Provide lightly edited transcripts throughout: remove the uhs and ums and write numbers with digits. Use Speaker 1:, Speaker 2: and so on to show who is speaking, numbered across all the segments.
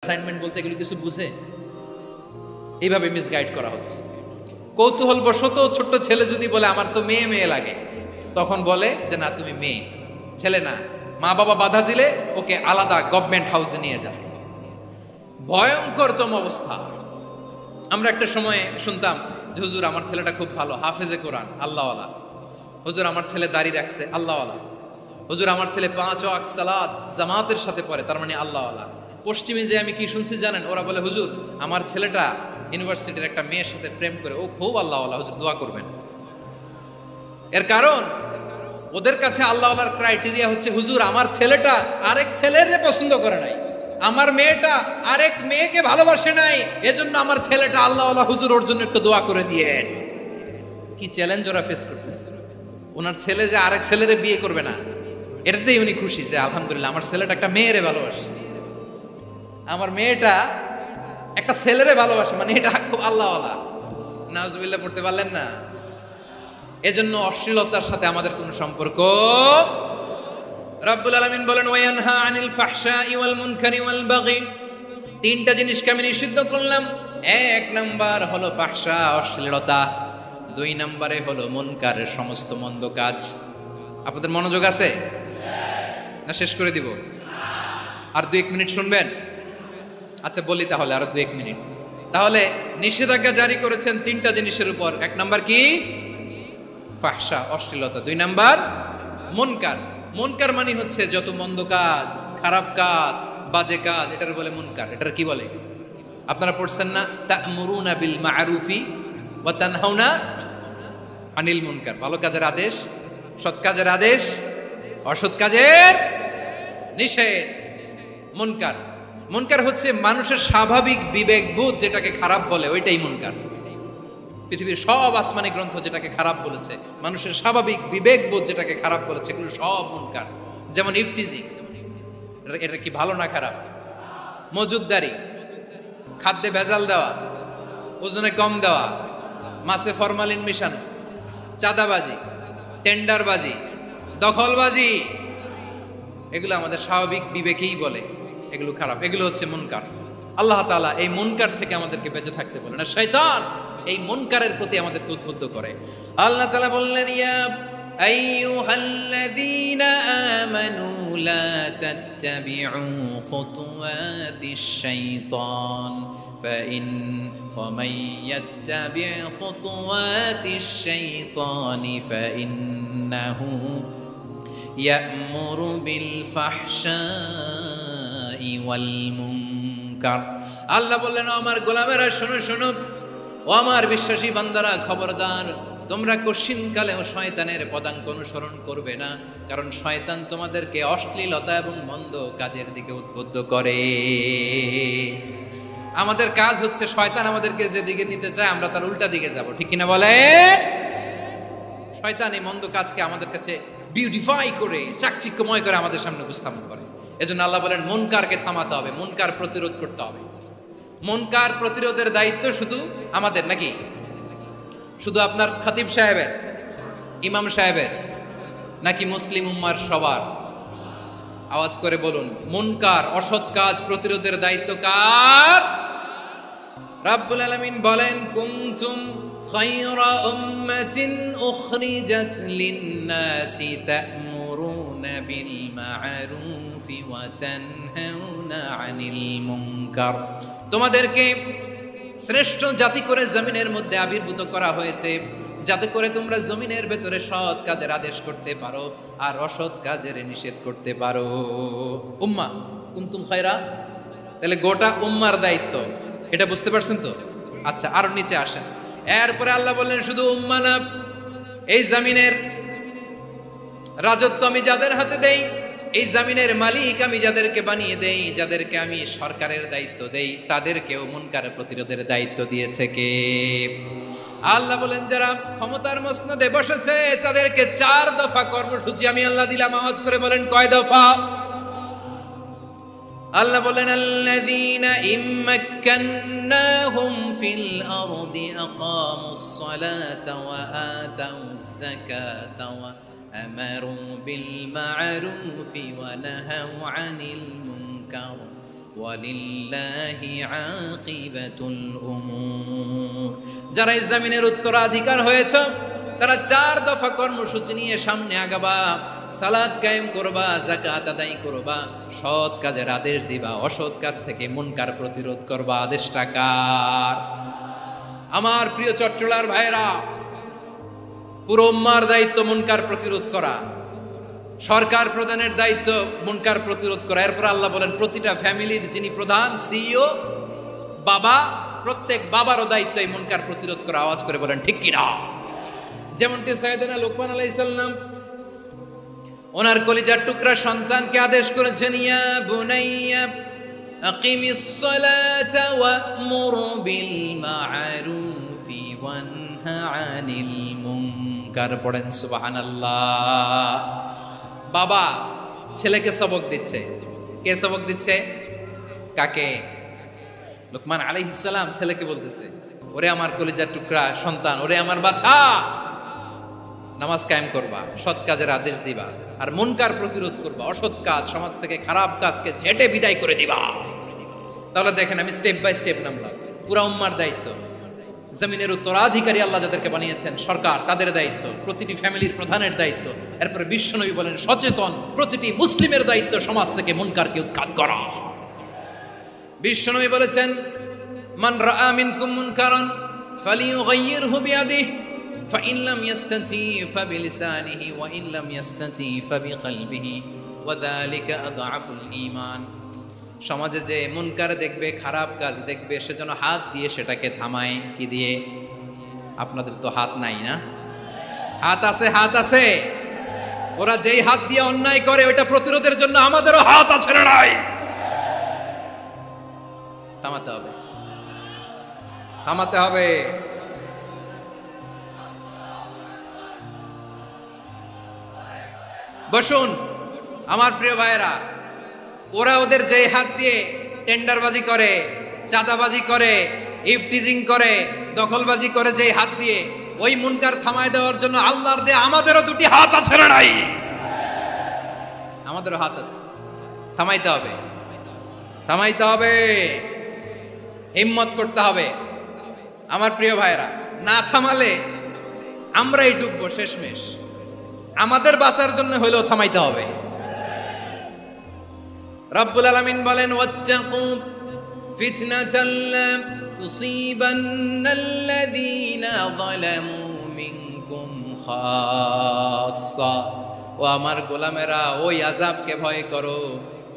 Speaker 1: Assignment বলতে এগুলো কিছু বুঝে এইভাবে মিসগাইড করা হচ্ছে। কৌতূহল বশত ছোট্ট ছেলে যদি বলে আমার তো মেয়ে মেয়ে লাগে, তখন বলে যে না তুমি মেয়ে, ছেলে না। মা বাবা বাধা দিলে ওকে আলাদা গভর্নমেন্ট হাউসে নিয়ে যায়। ভয়ঙ্করতম অবস্থা। আমরা একটা সময় শুনতাম যে হুজুর আমার ছেলেটা খুব ভালো, হাফেজে কোরআন, আল্লাহওয়ালা। হুজুর আমার ছেলে দাড়ি রাখছে, আল্লাহওয়ালা। হুজুর আমার ছেলে 5 ওয়াক্ত সালাত জামাতের সাথে পড়ে, তার মানে আল্লাহওয়ালা। পশ্চিমে যে আমি কি শুনছি জানেন? ওরা বলে হুজুর আমার ছেলেটা ইউনিভার্সিটির একটা মেয়ের সাথে প্রেম করে, ও খুব আল্লাহওয়ালা, হুজুর দোয়া করবেন। এর কারণ ওদের কাছে আল্লাহওয়ালার ক্রাইটেরিয়া হচ্ছে হুজুর আমার ছেলেটা আরেক ছেলের পছন্দ করে নাই, আমার মেয়েটা আরেক মেয়েকে ভালোবাসে নাই, এজন্য আমার ছেলেটা আল্লাহওয়ালা, হুজুর ওর জন্য একটু দোয়া করে দিয়েন। কি চ্যালেঞ্জ ওরা ফেস করতেছে। ওনার ছেলে যে আরেক ছেলেরে বিয়ে করবে না, এটাতেই উনি খুশি যে আলহামদুলিল্লাহ আমার ছেলেটা একটা মেয়েরে ভালোবাসে, আমার মেয়েটা একটা ছেলেরে ভালোবাসে, মানে এটা খুব আল্লাহওয়ালা। নাউজুবিল্লাহ পড়তে পারলেন না? এজন্য অশ্লীলতার সাথে আমাদের কোনো সম্পর্ক। রব্বুল আলামিন বলেন ওয়ায়ানহা আনিল ফাহশাই ওয়াল মুনকারি ওয়াল বাগি, তিনটা জিনিসকে আমি নিষিদ্ধ করলাম। এক নাম্বার হলো ফাহশা, অশ্লীলতা। 2 নম্বরে হলো মুনকারের সমস্ত মন্দ কাজ। আপনাদের মনোযোগ আছে না? শেষ করে দিব? আর 2-1 মিনিট শুনবেন? আচ্ছা বলি তাহলে, আরো 2-1 মিনিট। তাহলে নিষেধাজ্ঞা জারি করেছেন 3টা জিনিসের উপর। 1 নাম্বার কি? ফাহশা, অশ্লীলতা। 2 নাম্বার মুনকার। মুনকার মানে হচ্ছে যত মন্দ কাজ, খারাপ কাজ, বাজে কাজ, এটার বলে মুনকার। এটার কি বলে? আপনারা পড়ছেন না তা'মুরুনা বিল মা'রুফি ওয়া তানহাউনা আনিল মুনকার। ভালো কাজের আদেশ, সৎ কাজের আদেশ, অসৎ কাজের নিষেধ। মুনকার, মুনকার হচ্ছে মানুষের স্বাভাবিক বিবেকবোধ যেটাকে খারাপ বলে, ওইটাই মুনকার। পৃথিবীর সব আসমানি গ্রন্থ যেটাকে খারাপ বলেছে, মানুষের স্বাভাবিক বিবেকবোধ যেটাকে খারাপ বলেছে, এগুলো সব মুনকার। যেমন ইফটিজিং, এটা কি ভালো না খারাপ? মজুদদারি, খাদ্যে ভেজাল দেওয়া, ওজনে কম দেওয়া, মাছে ফরমালিন মিশানো, চাঁদাবাজি, টেন্ডারবাজি, দখলবাজি, এগুলো আমাদের স্বাভাবিক বিবেকেই বলে এগুলো খারাপ, এগুলো হচ্ছে মুনকার। আল্লাহ তাআলা এই মুনকার থেকে আমাদেরকে বেঁচে থাকতে বলেন, আর শয়তান এই মুনকারের প্রতি আমাদেরকে উদ্বুদ্ধ করে। আল্লাহ তাআলা বললেন ইয়া আইয়ুহাল্লাযীনা আমানু লা তাত্তাবিউ খুতুওয়াতিশ শাইতান ফাইন ওয়া মান ইয়াত্তাবি' খুতুওয়াতিশ শাইতানি ফাইন্নাহু ইয়া'মুরু বিল ফাহশাই ওয়াল মুনকার। আল্লাহ বললেন আমার গোলামেরা শোনো শোনো, ও আমার বিশ্বাসী বান্দারা খবরদার, তোমরা কশিনকালেও শয়তানের পদাঙ্ক অনুসরণ করবে না, কারণ শয়তান তোমাদেরকে অশ্লীলতা এবং মন্দ কাজের দিকে উদ্বুদ্ধ করে। আমাদের কাজ হচ্ছে শয়তান আমাদেরকে যেদিকে নিতে চায় আমরা তার উল্টা দিকে যাব, ঠিক কিনা বলে? শয়তান এই মন্দ কাজকে আমাদের কাছে বিউটিফাই করে, চাকচিক্যময় করে আমাদের সামনে উপস্থাপন করে। এজন্য আল্লাহ বলেন মুনকারকে থামাতে হবে, মুনকার প্রতিরোধ করতে হবে। মুনকার প্রতিরোধের দায়িত্ব শুধু আমাদের নাকি? শুধু আপনার খতিব সাহেবের, ইমাম সাহেবের, নাকি মুসলিম উম্মার সবার? আওয়াজ করে বলুন, মুনকার অসৎ কাজ প্রতিরোধের দায়িত্ব কার? রাব্বুল আলামিন বলেন কুনতুম খায়রা উম্মাতিন উখরিজাত লিন-নাসি তা'মুরুনা বিল মা'রুফি ওয়া তানহাউনা আনিল মুনকার। তোমাদেরকে শ্রেষ্ঠ জাতি করে জমিনের মধ্যে আবির্ভূত করা হয়েছে, যাতে করে তোমরা জমিনের ভেতরে সৎ কাজের আদেশ করতে পারো আর অসৎ কাজের নিষেধ করতে পারো। উম্মা কুনতুম খায়রা, তাহলে গোটা উম্মার দায়িত্ব, এটা বুঝতে পারছেন তো? আচ্ছা আরো নিচে আসেন। এরপরে আল্লাহ বললেন শুধু উম্মা না, এই জমিনের রাজত্ব আমি যাদের হাতে দেই, এই জমিনের মালিক আমি যাদেরকে বানিয়ে দেই, যাদেরকে আমি সরকারের দায়িত্ব দেই, তাদেরকেও মুনকারের প্রতিরোধের দায়িত্ব দিয়েছে কে? আল্লাহ বলেন যারা ক্ষমতার মসনদে বসেছে তাদেরকে 4 দফা কর্মসূচি আমি আল্লাহ দিলাম। আওয়াজ করে বলেন কয় দফা? আল্লাহ বলেন আল্লাযীনা ইম্মাক্কান্নাহুম ফিল আরদি আকামুস সালাতা ওয়া আতাউজ যাকাতা ওয়া আমারু বিল মা'রুফি ওয়া নাহাউ আনিল মুনকার ওয়ালিল্লাহি আকিবাতুল উমুর। যারা এই জমিনের উত্তরাধিকার হয়েছ তারা 4 দফা কর্মসূচি নিয়ে সামনে আগাবা। সালাত কায়েম করবা, যাকাত আদায় করবা, সৎ কাজের আদেশ দিবা, অসৎ কাজ থেকে মুনকার প্রতিরোধ করবা। আদেশটা কার? আমার প্রিয় চট্টলার ভাইরা, পুরো উম্মার দায়িত্ব মুনকার প্রতিরোধ করা, সরকার প্রধানের দায়িত্ব মুনকার প্রতিরোধ করা। এরপর আল্লাহ বলেন প্রতিটা ফ্যামিলির যিনি প্রধান সিইও বাবা, প্রত্যেক বাবারও দায়িত্ব এই মুনকার প্রতিরোধ করা। আওয়াজ করে বলেন ঠিক কিনা? যেমনটি সাইয়েদনা লুকমান আলাইহিস সালাম ওনার কলিজার টুকরা সন্তানকে আদেশ করেছেন, ইয়া বুনাইয়া আকিমিস সালাতা ওয়া'মুর বিল মা'রুফি ওয়ানহা আনিল মুনকার। পড়েন সুবহানাল্লাহ। বাবা ছেলেকে সবক দিচ্ছে। কে সবক দিচ্ছে? কাকে? লুকমান আলাইহিস সালাম ছেলেকে বলতেছে, ওরে আমার কলিজার টুকরা সন্তান, ওরে আমার বাছা, নামাজ কায়েম করবা, সৎ কাজের আদেশ দিবা, আর মুনকার প্রতিরোধ করবা, অসৎ কাজ, সমাজ থেকে খারাপ কাজকে ঝেঁটে বিদায় করে দিবা। তাহলে দেখেন আমি স্টেপ বাই স্টেপ নামলাম। পুরা উম্মার দায়িত্ব, জমিনের উত্তরাধিকারী আল্লাহ যাদেরকে বানিয়েছেন সরকার, তাদের দায়িত্ব, প্রতিটি ফ্যামিলির প্রধানের দায়িত্ব। এরপরে বিশ্বনবী বলেন সচেতন প্রতিটি মুসলিমের দায়িত্ব সমাজ থেকে মুনকারকে উৎখাত করা। বিশ্বনবী বলেছেন, মান রাআ মিনকুম মুনকারান ফালিয়ুগাইয়িরহু বিয়াদিহি ফাইন লাম ইয়াস্তাতি ফাবিলিসানিহি ওয়া ইন লাম ইয়াস্তাতি ফাবিকলবিহি ওয়া যালিকা আযআফুল ঈমান। সমাজে যে মুনকার দেখবে, খারাপ কাজ দেখবে, সে যেন হাত দিয়ে সেটাকে থামায়। কি দিয়ে? আপনাদের তো হাত নাই না? হাত আছে, হাত আছে। ওরা যেই হাত দিয়ে অন্যায় করে ওটা প্রতিরোধের জন্য আমাদেরও হাত আছে না নাই? থামাতে হবে, থামাতে হবে। বসুন আমার প্রিয় ভাইয়েরা, ওরা ওদের যে হাত দিয়ে টেন্ডারবাজি করে, চাঁদাবাজি করে, ইফটিজিং করে, দখলবাজি করে, যে হাত দিয়ে, ওই মুনকার থামায় দেওয়ার জন্য আল্লাহর দেয়া আমাদেরও 2টি হাত আছে না নাই? আমাদেরও হাত আছে। থামাইতে হবে, থামাইতে হবে, হিম্মত করতে হবে। আমার প্রিয় ভাইয়েরা, না থামালে আমরাই ডুববো শেষমেশ। আমাদের বাঁচার জন্য হলেও থামাইতে হবে। রব্বুল আলামিন বলেন, ওয়াত্তাকু ফিতনাতাল লা তুসিবান্নাল্লাযীনা যালামু মিনকুম খাসসা। ও আমার গোলামেরা, ওই আযাবকে ভয় করো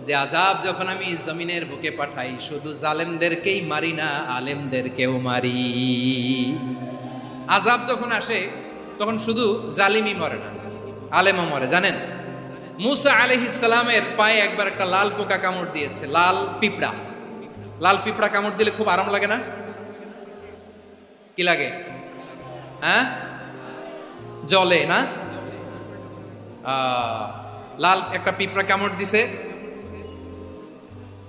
Speaker 1: যে আযাব যখন আমি জমিনের বুকে পাঠাই শুধু জালেমদেরকেই মারি না, আলেমদেরকেও মারি। আযাব যখন আসে তখন শুধু জালিমই মরে না, আলেমও মরে। জানেন, মুসা আলাইহিস সালামের পায়ে একবার একটা লাল পোকা কামড় দিয়েছে, লাল পিঁপড়া। লাল পিঁপড়া কামড় দিলে খুব আরাম লাগে না? কি লাগে? হ্যাঁ, জলে না? লাল একটা পিঁপড়া কামড় দিছে,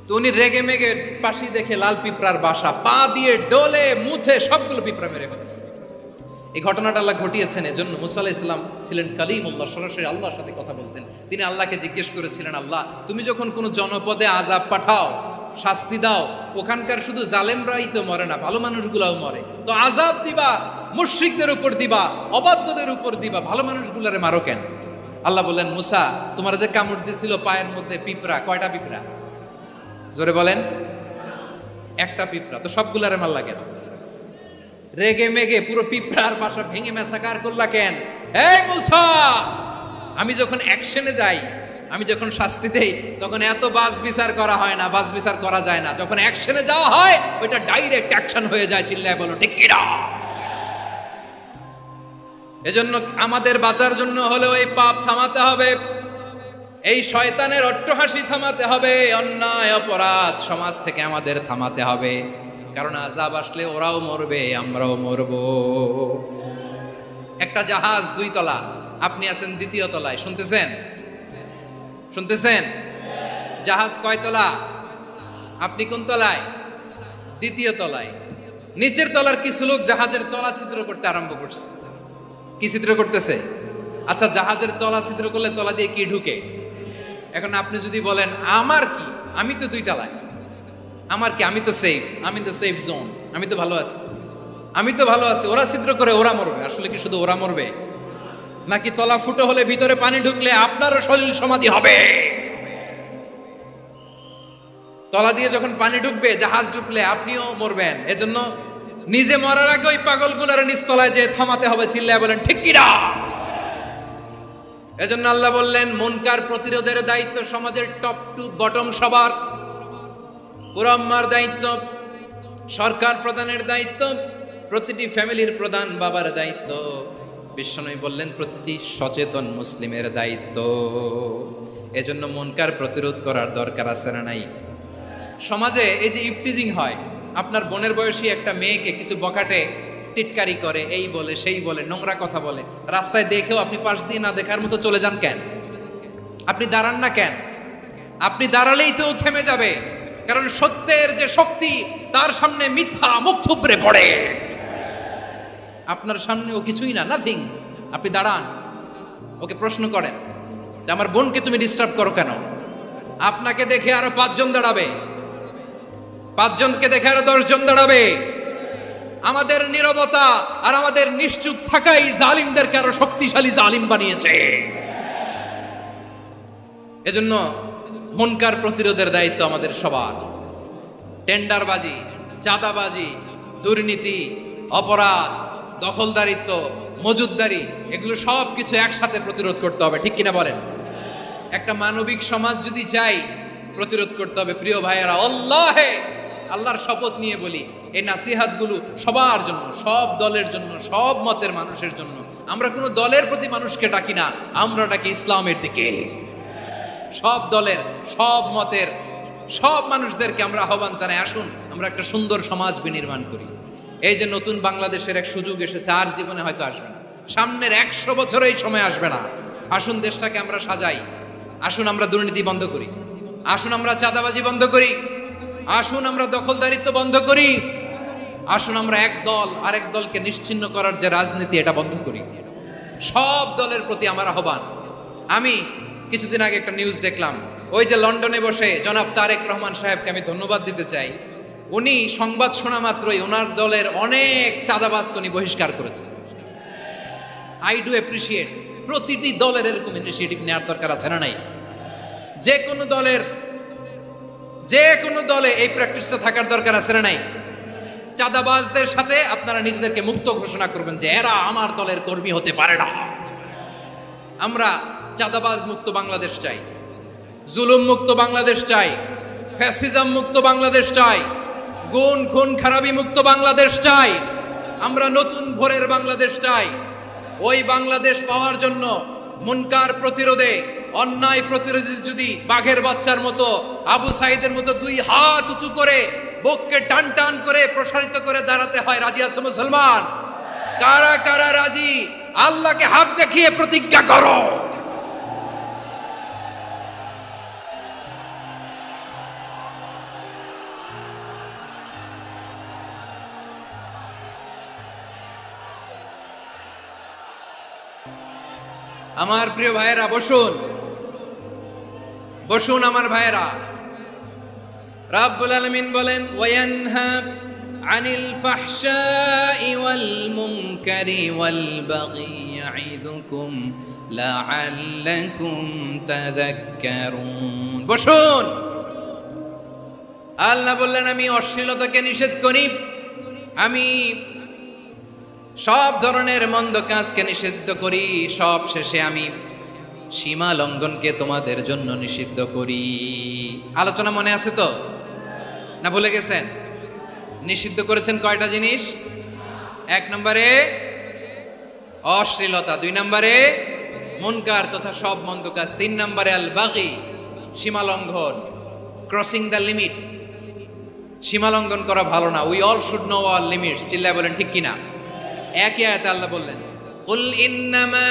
Speaker 1: তো উনি রেগে মেগে পাশি দেখে লাল পিঁপড়ার বাসা, পা দিয়ে ডলে মুছে সবগুলো পিঁপড়া মেরে ফেলছে। এই ঘটনাটা আল্লাহ ঘটিয়েছেন এজন্য মুসা আলাইহিস সালাম ছিলেন কালিমুল্লাহ, সরাসরি আল্লাহর সাথে কথা বলতেন। তিনি আল্লাহকে জিজ্ঞেস করেছিলেন, আল্লাহ তুমি যখন কোনো জনপদে আযাব পাঠাও, শাস্তি দাও, ওখানকার শুধু জালেমরাই তো মরে না, ভালো মানুষগুলাও মরে, তো আযাব দিবা মুশরিকদের উপর দিবা, অবাধ্যদের উপর দিবা, ভালো মানুষগুলারে মারো কেন? আল্লাহ বললেন, মুসা তোমার যে কামড় দিছিল পায়ের মধ্যে পিঁপড়া, কয়টা পিঁপড়া? জোরে বলেন। একটা পিঁপড়া, তো সবগুলারে মারলা কেন? রেগে মেগে পুরো পিঁপড়ার বাসা ভেঙে মেসাকার করলা কেন? এই মুসা, আমি যখন অ্যাকশনে যাই, আমি যখন শাস্তি দেই, তখন এত বাস বিচার করা হয় না, বাস বিচার করা যায় না। যখন অ্যাকশনে যাওয়া হয় ওইটা ডাইরেক্ট অ্যাকশন হয়ে যায়। চিল্লায় বলো ঠিক কিনা? এজন্য আমাদের বাঁচার জন্য হলেও এই পাপ থামাতে হবে, এই শয়তানের অট্টহাসি থামাতে হবে, অন্যায় অপরাধ সমাজ থেকে আমাদের থামাতে হবে। কারণ আযাব আসলে ওরাও মরবে, আমরাও মরব। একটা জাহাজ 2 তলা, আপনি আছেন 2য় তলায়, শুনতেছেন? শুনতেছেন? জাহাজ কয় তলা? আপনি কোন তলায়? 2য় তলায়। নিচের তলার কিছু লোক জাহাজের তলা ছিদ্র করতে আরম্ভ করছে। কি ছিদ্র করতেছে? আচ্ছা, জাহাজের তলা ছিদ্র করলে তলা দিয়ে কি ঢুকে? এখন আপনি যদি বলেন আমার কি, আমি তো 2 তলায়, আমার কি, আমি তো সেফ, আমি তো সেফ জোন, আমি তো ভালো আছি, আমি তো ভালো আছি, ওরা ছিদ্র করে ওরা মরবে। আসলে কি শুধু ওরা মরবে, নাকি তলা ফুটো হলে ভিতরে পানি ঢুকলে আপনারও সলিল সমাধি হবে? তলা দিয়ে যখন পানি ঢুকবে, জাহাজ ঢুকলে আপনিও মরবেন। এজন্য নিজে মরার আগে ওই পাগলগুলোর নিচতলায় যে থামাতে হবে, চিল্লায় বলেন ঠিক কি না? এজন্য আল্লাহ বললেন মুনকার প্রতিরোধের দায়িত্ব সমাজের টপ টু বটম সবার। পুরো আম্মার দায়িত্ব, সরকার প্রধানের দায়িত্ব, প্রতিটি ফ্যামিলির প্রধান বাবার দায়িত্ব, বিশ্বনবী বললেন প্রতিটি সচেতন মুসলিমের দায়িত্ব। এজন্য মুনকার প্রতিরোধ করার দরকার আছে না নাই? সমাজে এই যে ইফটিজিং হয়, আপনার বোনের বয়সী একটা মেয়েকে কিছু বখাটে টিটকারি করে, এই বলে সেই বলে, নোংরা কথা বলে, রাস্তায় দেখেও আপনি পাশ দিয়ে না দেখার মতো চলে যান কেন? আপনি দাঁড়ান না কেন? আপনি দাঁড়ালেই তো থেমে যাবে, কারণ সত্যের যে শক্তি তার সামনে মিথ্যা মুখ থুবড়ে পড়ে। আপনার সামনে ও কিছুই না, নাথিং। আপনি দাঁড়ান, ওকে প্রশ্ন করেন যে আমার বোনকে তুমি ডিস্টার্ব করো কেন? আপনাকে দেখে আরো 5 জন দাঁড়াবে, 5 জনকে দেখে আরো 10 জন দাঁড়াবে। আমাদের নীরবতা আর আমাদের নিশ্চুপ থাকাই জালিমদেরকে আরো শক্তিশালী জালিম বানিয়েছে। এজন্য মুনকার প্রতিরোধের দায়িত্ব আমাদের সবার। টেন্ডারবাজি, চাঁদাবাজি, দুর্নীতি, অপরাধ, দখলদারিত্ব, মজুদদারি, এগুলো সব কিছু একসাথে প্রতিরোধ করতে হবে, ঠিক কিনা বলেন? একটা মানবিক সমাজ যদি চাই, প্রতিরোধ করতে হবে। প্রিয় ভাইয়েরা, আল্লাহর শপথ নিয়ে বলি, এই নাসিহাতগুলো সবার জন্য, সব দলের জন্য, সব মতের মানুষের জন্য। আমরা কোনো দলের প্রতি মানুষকে ডাকি না, আমরা ডাকি ইসলামের দিকে। সব দলের, সব মতের, সব মানুষদেরকে আমরা আহ্বান জানাই, আসুন আমরা একটা সুন্দর সমাজ বিনির্মাণ করি। এই যে নতুন বাংলাদেশের এক সুযোগ এসেছে, আর জীবনে হয়তো আসবে না, সামনের 100 বছরে এই সময় আসবে না। আসুন দেশটাকে আমরা সাজাই, আসুন আমরা দুর্নীতি বন্ধ করি, আসুন আমরা চাঁদাবাজি বন্ধ করি, আসুন আমরা দখলদারিত্ব বন্ধ করি, আসুন আমরা এক দল আরেক দলকে নিশ্চিহ্ন করার যে রাজনীতি, এটা বন্ধ করি। সব দলের প্রতি আমার আহ্বান। আমি কিছুদিন আগে একটা নিউজ দেখলাম, ওই যে লন্ডনে বসে জনাব তারেক রহমান সাহেবকে আমি ধন্যবাদ দিতে চাই। উনি সংবাদ শোনা মাত্রই ওনার দলের অনেক চাঁদাবাজকে উনি বহিষ্কার করেছে। I do appreciate. প্রতিটি দলের এরকম ইনিশিয়েটিভ নেওয়ার দরকার আছে না নাই? যে কোনো দলে এই প্র্যাকটিসটা থাকার দরকার আছে না নাই? চাঁদাবাজদের সাথে আপনারা নিজেদেরকে মুক্ত ঘোষণা করবেন যে এরা আমার দলের কর্মী হতে পারে না। আমরা চাঁদাবাজ মুক্ত বাংলাদেশ চাই, জুলুম মুক্ত বাংলাদেশ চাই, ফ্যাসিজম মুক্ত বাংলাদেশ চাই, গুণ খুন খারাপি মুক্ত বাংলাদেশ চাই। আমরা নতুন ভোরের বাংলাদেশ চাই। ওই বাংলাদেশ পাওয়ার জন্য মুনকার প্রতিরোধে, অন্যায় প্রতিরোধে যদি বাঘের বাচ্চার মতো, আবু সাইদের মতো 2 হাত উঁচু করে বুককে টান টান করে প্রসারিত করে দাঁড়াতে হয়, রাজি আছো মুসলমান? কারা কারা রাজি? আল্লাহকে হাত দেখিয়ে প্রতিজ্ঞা করো। আমার প্রিয় ভাইয়েরা, বসুন বসুন আমার ভাইয়েরা। রাব্বুল আলামিন বলেন, ওয়ায়ানহা আনিল ফাহশাই ওয়াল মুনকারি ওয়াল বাগি ইয়াইদুকুম লাআল্লাকুম তাযাক্কারুন। বসুন। আল্লাহ বললেন, আমি অশ্লীলতাকে নিষেধ করি, আমি সব ধরনের মন্দ কাজকে নিষিদ্ধ করি, সব শেষে আমি সীমা লঙ্ঘনকে তোমাদের জন্য নিষিদ্ধ করি। আলোচনা মনে আছে তো, না ভুলে গেছেন? নিষিদ্ধ করেছেন কয়টা জিনিস? 1 নম্বরে অশ্লীলতা, 2 নম্বরে মুনকার তথা সব মন্দ কাজ, 3 নম্বরে আল বাগি, সীমা লঙ্ঘন, ক্রসিং দ্য লিমিট। সীমা লঙ্ঘন করা ভালো না। We all should know our limits. চিল্লায় বলেন ঠিক কিনা? একই আয়াতে আল্লাহ বললেন, কুল ইন্নামা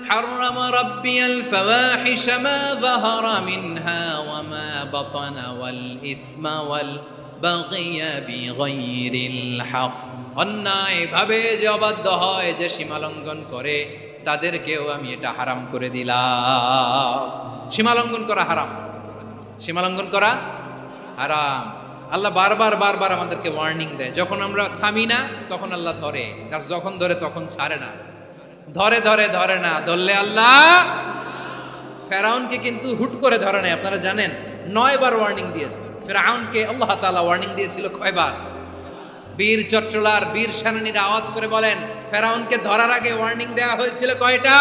Speaker 1: হাররামা রাব্বিয়াল ফাওয়াহিশা মা যাহারা মিনহা ওয়া মা বাতানা ওয়াল ইসমা ওয়াল বাগিয়া বিগাইরিল হক। অন্যায় ভাবে যে অবাধ্য হয়, যে সীমা লঙ্ঘন করে, তাদেরকেও আমি এটা হারাম করে দিলাম। সীমা লঙ্ঘন করা হারাম, সীমা লঙ্ঘন করা হারাম। আল্লাহ বারবার বারবার আমাদেরকে ওয়ার্নিং দেয়, যখন আমরা থামি না তখন আল্লাহ ধরে, আর যখন ধরে তখন ছাড়ে না। ধরে ধরে ধরে না, ধরলে আল্লাহ। ফেরাউনকে কিন্তু হুট করে ধরে নাই, আপনারা জানেন 9 বার ওয়ার্নিং দিয়েছে ফেরাউনকে। আল্লাহ তাআলা ওয়ার্নিং দিয়েছিল কয়বার? বীর চট্টলার বীর সেনানীরা আওয়াজ করে বলেন, ফেরাউনকে ধরার আগে ওয়ার্নিং দেওয়া হয়েছিল কয়টা?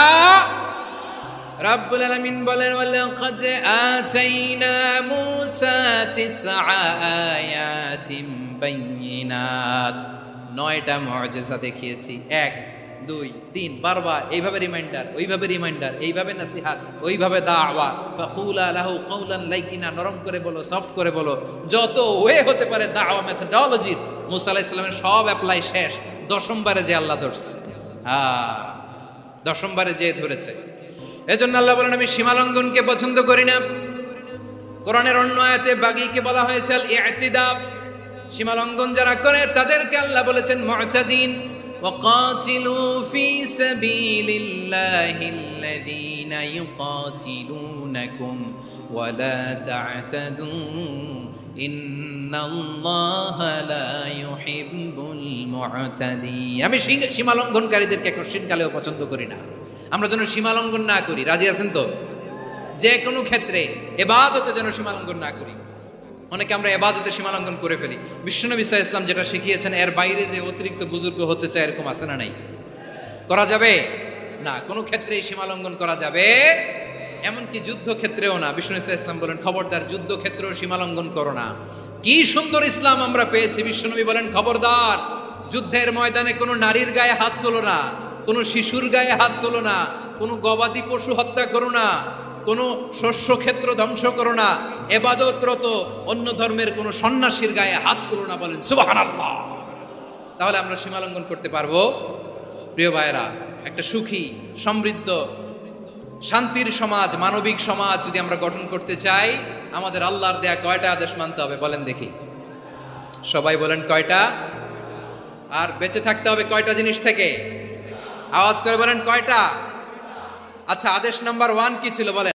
Speaker 1: রাব্বুল আলামিন বলেন, ওয়ালাকাদ আতাইনা মূসা 9 আয়াতিন বাইয়িনাত, 9টা মুআজিজা দেখিয়েছি। 1 2 3 বারবার এইভাবে রিমাইন্ডার, ওইভাবে রিমাইন্ডার, এইভাবে নসিহত, ওইভাবে দাওয়া। ফাকুলা লাহু কাওলান লাইকিনা, নরম করে বলো, সফট করে বলো, যত ওয়ে হতে পারে দাওয়া মেথডোলজি। মূসা আলাইহিস সালামের সব অ্যাপ্লাই শেষ, 10ম বারে যে আল্লাহ ধরছে। 10ম বারে যে ধরেছে। এজন্য আল্লাহ বলেন, আমি সীমালঙ্ঘনকে পছন্দ করি না। কোরআনের অন্য আয়াতে বাগীকে বলা হয়েছে আল ইতিদা, সীমালঙ্ঘন যারা করে তাদেরকে আল্লাহ বলেছেন মুতাদিন। ওয়াকাতিলু ফি সাবিলিল্লাহিল্লাযীনা ইউকাতিলুনাকুম ওয়ালা তা'তাদু ইন্নাল্লাহা লা ইউহিব্বুল মুতাদিন। আমি সীমালঙ্ঘনকারীদেরকে কোশ্চিনকালেও পছন্দ করি না। আমরা যেন সীমালঙ্ঘন না করি, রাজি আছেন তো? যে কোনো ক্ষেত্রে ইবাদতে যেন সীমালঙ্ঘন না করি। অনেকে আমরা ইবাদতে সীমালঙ্ঘন করে ফেলি। বিশ্বনবী সাল্লাল্লাহু আলাইহি ওয়াসাল্লাম যেটা শিখিয়েছেন এর বাইরে যে অতিরিক্ত বুজুর্গ হতে চায়, এরকম আছে না নাই? করা যাবে না, কোনো ক্ষেত্রেই সীমালঙ্ঘন করা যাবে, এমনকি যুদ্ধক্ষেত্রেও না। বিশ্বনবী সাল্লাল্লাহু আলাইহি ওয়াসাল্লাম বলেন, খবরদার যুদ্ধক্ষেত্রেও সীমালঙ্ঘন করো না। কি সুন্দর ইসলাম আমরা পেয়েছি। বিশ্বনবী বলেন, খবরদার যুদ্ধের ময়দানে কোনো নারীর গায়ে হাত তোলো না, কোনো শিশুর গায়ে হাত তোলো না, কোনো গবাদি পশু হত্যা করো না, কোনো শস্য ক্ষেত্র ধ্বংস করো না, ইবাদতরত অন্য ধর্মের কোনো সন্ন্যাসীর গায়ে হাত তোলো না। বলেন সুবহানাল্লাহ। তাহলে আমরা সীমালঙ্ঘন করতে পারবো? প্রিয় ভাইরা, একটা সুখী, সমৃদ্ধ, শান্তির সমাজ, মানবিক সমাজ যদি আমরা গঠন করতে চাই, আমাদের আল্লাহর দেয়া কয়টা আদেশ মানতে হবে বলেন দেখি? সবাই বলেন কয়টা? আর বেঁচে থাকতে হবে কয়টা জিনিস থেকে? আওয়াজ করে বলেন কয়টা? আচ্ছা, আদেশ নাম্বার 1 কি ছিল বলেন?